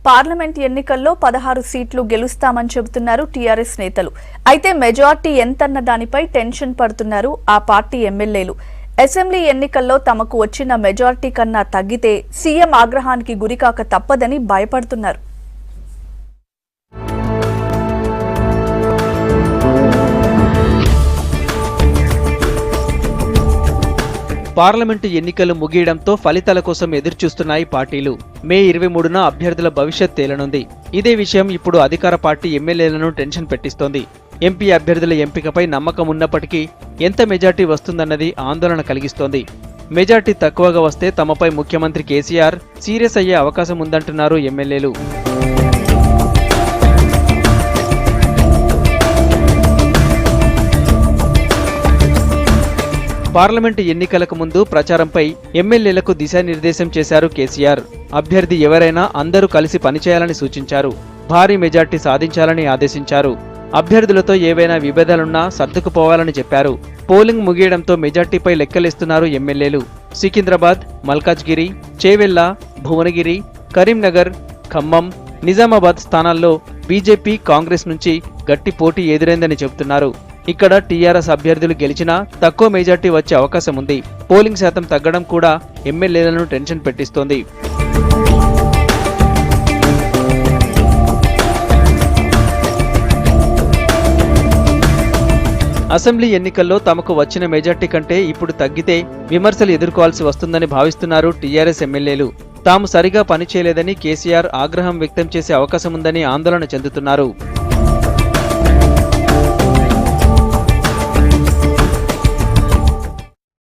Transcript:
Parliament ఎన్నికల్లో 16 సీట్లు గెలుస్తామని చెబుతున్నారు టీఆర్ఎస్ నేతలు. అయితే మెజార్టీ ఎంతన్న దానిపై టెన్షన్ పడుతున్నారు ఆ పార్టీ ఎమ్మెల్యేలు. అసెంబ్లీ ఎన్నికల్లో తమకు వచ్చిన మెజార్టీ కన్నా తగ్గితే సీఎం ఆగ్రహానికి గురికాక తప్పదని భయపడుతున్నారు. పార్లమెంటు ఎన్నికలు ముగియడంతో ఫలితాల కోసం ఎదురుచూస్తున్నాయి పార్టీలు. మే 23న అభ్యర్థుల భవిష్యత్ తేలనుంది. ఇదే విషయం ఇప్పుడు అధికార పార్టీ ఎమ్మెల్యేలను టెన్షన్ పెట్టిస్తోంది. ఎంపీ అభ్యర్థుల ఎంపికపై నమ్మకం ఉన్నప్పటికీ ఎంత మెజార్టీ వస్తుందన్నది ఆందోళన కలిగిస్తోంది. మెజార్టీ తక్కువగా వస్తే తమపై ముఖ్యమంత్రి కేసీఆర్ సీరియస్ అయ్యే అవకాశం ఉందంటున్నారు ఎమ్మెల్యేలు. పార్లమెంటు ఎన్నికలకు ముందు ప్రచారంపై ఎమ్మెల్యేలకు దిశానిర్దేశం చేశారు కేసీఆర్. అభ్యర్థి ఎవరైనా అందరూ కలిసి పనిచేయాలని సూచించారు. భారీ మెజార్టీ సాధించాలని ఆదేశించారు. అభ్యర్థులతో ఏవైనా విభేదాలున్నా సర్దుకుపోవాలని చెప్పారు. పోలింగ్ ముగియడంతో మెజార్టీపై లెక్కలేస్తున్నారు ఎమ్మెల్యేలు. సికింద్రాబాద్, మల్కాజ్గిరి, చేవెళ్ల, భువనగిరి, కరీంనగర్, ఖమ్మం, నిజామాబాద్ స్థానాల్లో బీజేపీ, కాంగ్రెస్ నుంచి గట్టి పోటీ ఎదురైందని చెబుతున్నారు. ఇక్కడ టీఆర్ఎస్ అభ్యర్థులు గెలిచినా తక్కువ మెజార్టీ వచ్చే అవకాశం ఉంది. పోలింగ్ శాతం తగ్గడం కూడా ఎమ్మెల్యేలను టెన్షన్ పెట్టిస్తోంది. అసెంబ్లీ ఎన్నికల్లో తమకు వచ్చిన మెజార్టీ కంటే ఇప్పుడు తగ్గితే విమర్శలు ఎదుర్కోవాల్సి వస్తుందని భావిస్తున్నారు టీఆర్ఎస్ ఎమ్మెల్యేలు. తాము సరిగా పనిచేయలేదని కేసీఆర్ ఆగ్రహం వ్యక్తం చేసే అవకాశం ఉందని ఆందోళన చెందుతున్నారు.